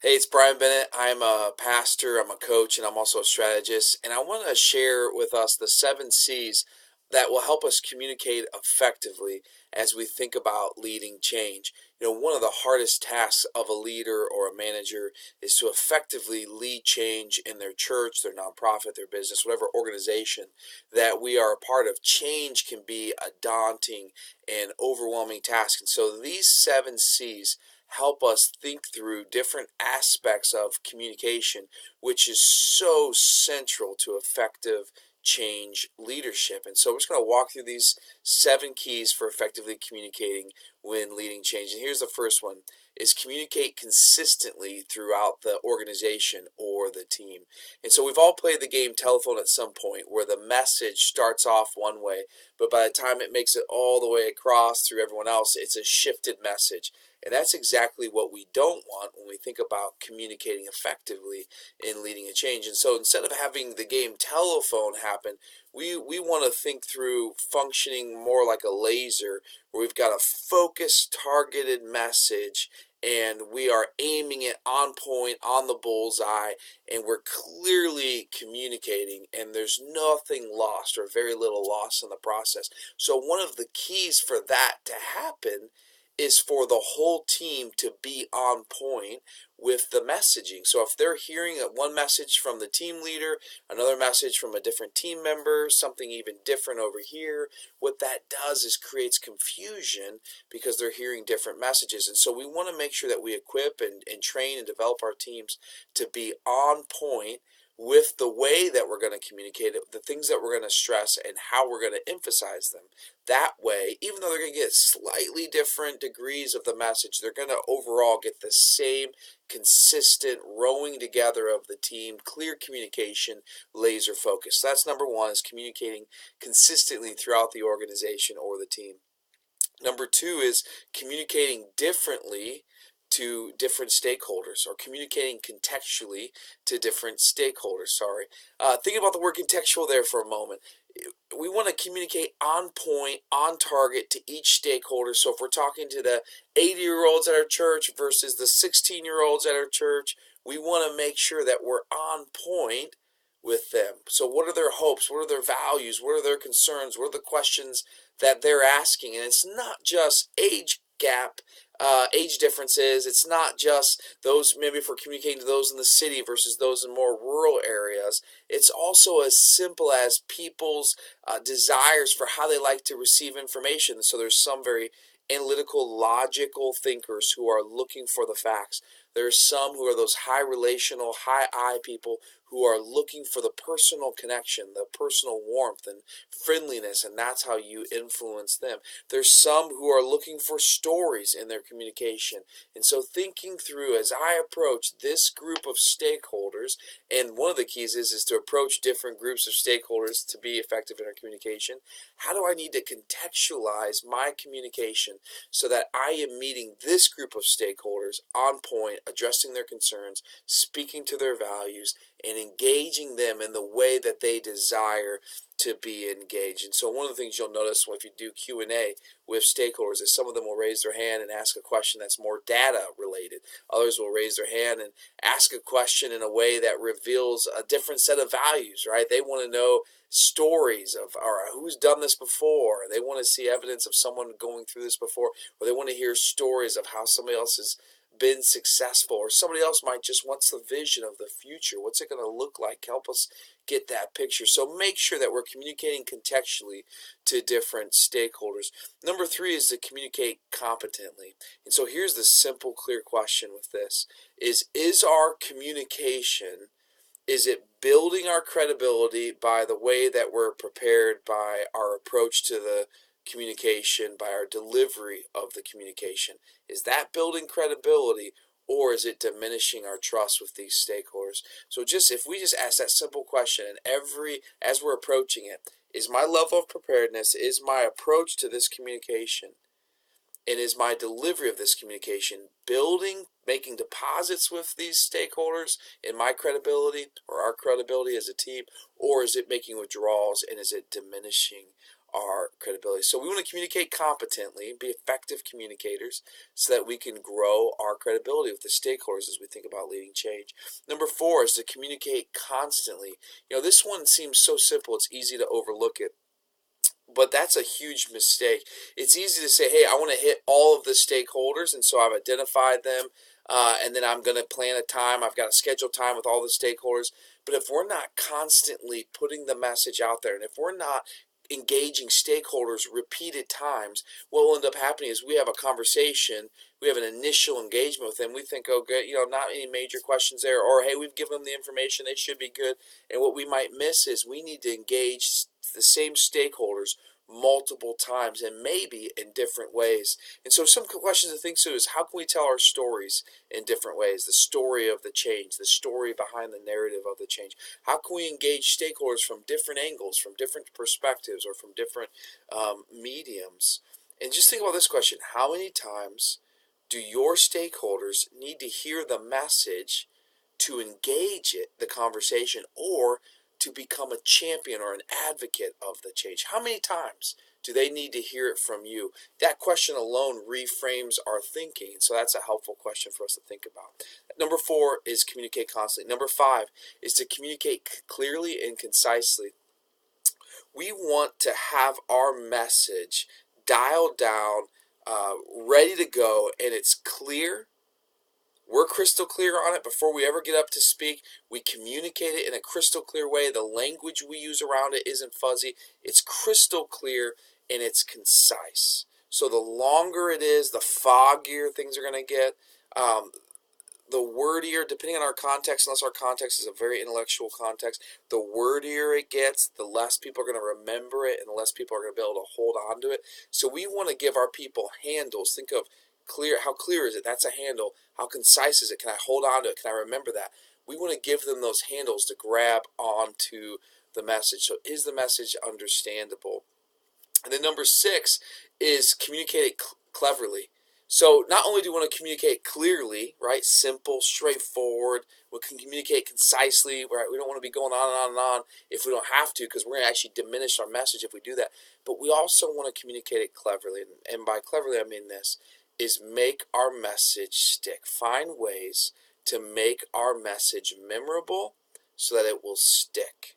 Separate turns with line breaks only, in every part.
Hey, it's Brian Bennett. I'm a pastor, I'm a coach, and I'm also a strategist. And I want to share with us the 7 C's that will help us communicate effectively as we think about leading change. One of the hardest tasks of a leader or a manager is to effectively lead change in their church, their nonprofit, their business, whatever organization that we are a part of. Change can be a daunting and overwhelming task. And so these 7 C's help us think through different aspects of communication, which is so central to effective change leadership. And so we're just going to walk through these 7 keys for effectively communicating when leading change. And here's the first one is communicate consistently throughout the organization or the team. And so we've all played the game telephone at some point where the message starts off one way, but by the time it makes it all the way across through everyone else, it's a shifted message. And that's exactly what we don't want when we think about communicating effectively in leading a change. And so instead of having the game telephone happen, we want to think through functioning more like a laser, where we've got a focused, targeted message and we are aiming it on point, on the bullseye, and we're clearly communicating, and there's nothing lost or very little loss in the process. So one of the keys for that to happen is for the whole team to be on point with the messaging. So if they're hearing one message from the team leader, another message from a different team member, something even different over here, what that does is creates confusion because they're hearing different messages. And so we want to make sure that we equip and train and develop our teams to be on point with the way that we're going to communicate it, the things that we're going to stress, and how we're going to emphasize them. That way, even though they're going to get slightly different degrees of the message, they're going to overall get the same consistent rowing together of the team, clear communication, laser focus. So that's number one, is communicating consistently throughout the organization or the team. Number two is communicating differently to different stakeholders, or communicating contextually to different stakeholders. Think about the word contextual there for a moment. We want to communicate on point, on target to each stakeholder. So if we're talking to the 80-year-olds at our church versus the 16-year-olds at our church, we want to make sure that we're on point with them. So what are their hopes? What are their values? What are their concerns? What are the questions that they're asking? And it's not just age gap, age differences. It's not just those, maybe if we're communicating to those in the city versus those in more rural areas. It's also as simple as people's desires for how they like to receive information. So there's some very analytical, logical thinkers who are looking for the facts. There's some who are those high relational, high I people who are looking for the personal connection, the personal warmth and friendliness, and that's how you influence them. There's some who are looking for stories in their communication. And so thinking through, as I approach this group of stakeholders, and one of the keys is to approach different groups of stakeholders to be effective in our communication, how do I need to contextualize my communication so that I am meeting this group of stakeholders on point, addressing their concerns, speaking to their values, and engaging them in the way that they desire to be engaged. And so one of the things you'll notice if you do Q&A with stakeholders is some of them will raise their hand and ask a question that's more data related. Others will raise their hand and ask a question in a way that reveals a different set of values, right? They want to know stories of, or who's done this before. They want to see evidence of someone going through this before, or they want to hear stories of how somebody else has been successful, or somebody else might just wants the vision of the future. What's it going to look like? Help us get that picture. So make sure that we're communicating contextually to different stakeholders. Number three is to communicate competently. And so here's the simple, clear question with this is our communication, is it building our credibility by the way that we're prepared, by our approach to the communication, by our delivery of the communication? Is that building credibility, or is it diminishing our trust with these stakeholders? So if we just ask that simple question, and as we're approaching it, is my level of preparedness, is my approach to this communication, and is my delivery of this communication building, making deposits with these stakeholders in my credibility or our credibility as a team, or is it making withdrawals, and is it diminishing our credibility. So we want to communicate competently, be effective communicators so that we can grow our credibility with the stakeholders as we think about leading change. Number 4 is to communicate constantly. This one seems so simple, it's easy to overlook it. But that's a huge mistake. It's easy to say, hey, I want to hit all of the stakeholders, and so I've identified them, and then I'm going to plan a time. I've got to schedule time with all the stakeholders. But if we're not constantly putting the message out there, and if we're not engaging stakeholders repeated times, what will end up happening is we have a conversation, we have an initial engagement with them, we think, oh, good, not any major questions there, or hey, we've given them the information, they should be good. And what we might miss is we need to engage the same stakeholders multiple times and maybe in different ways. And so some questions to think through is, how can we tell our stories in different ways? The story of the change, the story behind the narrative of the change. How can we engage stakeholders from different angles, from different perspectives, or from different mediums? And just think about this question: how many times do your stakeholders need to hear the message to engage the conversation, or to become a champion or an advocate of the change? How many times do they need to hear it from you? That question alone reframes our thinking. So that's a helpful question for us to think about. Number 4 is communicate constantly. Number 5 is to communicate clearly and concisely. We want to have our message dialed down, ready to go, and it's clear. We're crystal clear on it before we ever get up to speak. We communicate it in a crystal clear way. The language we use around it isn't fuzzy. It's crystal clear and it's concise. So the longer it is, the foggier things are going to get. The wordier, depending on our context, unless our context is a very intellectual context, the wordier it gets, the less people are going to remember it and the less people are going to be able to hold on to it. So we want to give our people handles. Think of clear. How clear is it? That's a handle. How concise is it? Can I hold on to it? Can I remember that? We want to give them those handles to grab onto the message. So is the message understandable? And then number 6 is communicate it cleverly. So not only do we want to communicate clearly, right, simple, straightforward, we can communicate concisely, right, we don't want to be going on and on and on if we don't have to, because we're going to actually diminish our message if we do that. But we also want to communicate it cleverly, and by cleverly I mean this, is make our message stick. Find ways to make our message memorable so that it will stick.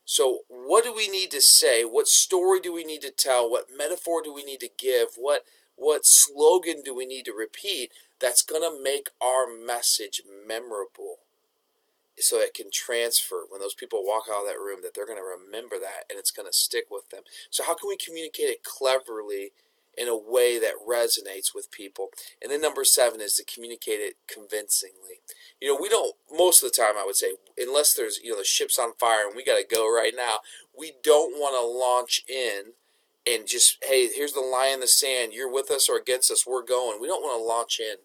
So what do we need to say? What story do we need to tell? What metaphor do we need to give? What slogan do we need to repeat that's going to make our message memorable so it can transfer when those people walk out of that room, that they're going to remember that and it's going to stick with them? So how can we communicate it cleverly in a way that resonates with people? And then number 7 is to communicate it convincingly. We don't, most of the time I would say, unless there's, the ship's on fire and we got to go right now, we don't want to launch in and just, hey, here's the line in the sand, you're with us or against us, we're going. We don't want to launch in.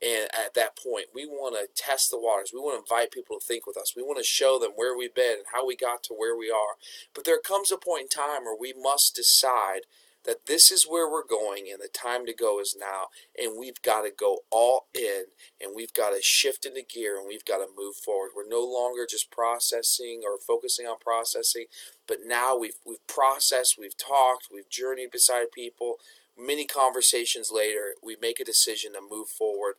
And at that point, we want to test the waters. We want to invite people to think with us. We want to show them where we've been and how we got to where we are. But there comes a point in time where we must decide that this is where we're going and the time to go is now, and we've got to go all in, and we've got to shift into gear, and we've got to move forward. We're no longer just processing or focusing on processing, but now we've processed, we've talked, we've journeyed beside people. Many conversations later, we make a decision to move forward,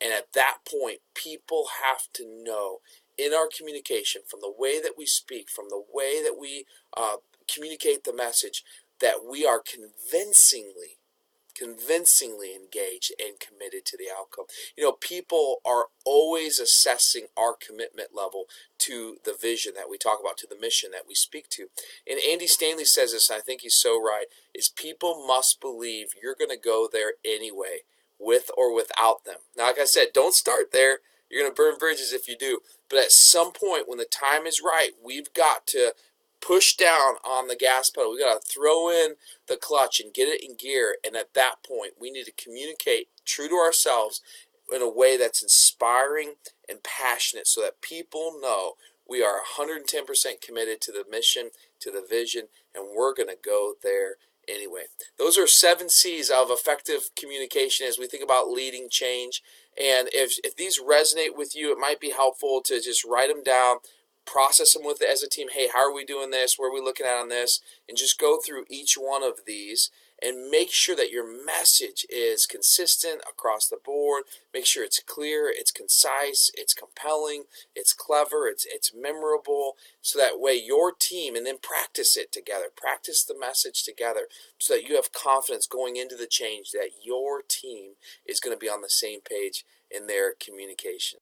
and at that point, people have to know in our communication, from the way that we speak, from the way that we communicate the message, that we are convincingly engaged and committed to the outcome. People are always assessing our commitment level to the vision that we talk about, to the mission that we speak to. And Andy Stanley says this, and I think he's so right, is people must believe you're going to go there anyway, with or without them. Now, like I said, don't start there. You're going to burn bridges if you do. But at some point, when the time is right, we've got to push down on the gas pedal. We got to throw in the clutch and get it in gear. And at that point, we need to communicate true to ourselves in a way that's inspiring and passionate so that people know we are 110% committed to the mission, to the vision, and we're going to go there anyway. Those are 7 C's of effective communication as we think about leading change. And if these resonate with you, it might be helpful to just write them down, process them with it as a team. Hey, how are we doing this? Where are we looking at on this? And just go through each one of these and make sure that your message is consistent across the board. Make sure it's clear, it's concise, it's compelling, it's clever, it's memorable, so that way your team, and then practice it together. Practice the message together so that you have confidence going into the change that your team is going to be on the same page in their communication.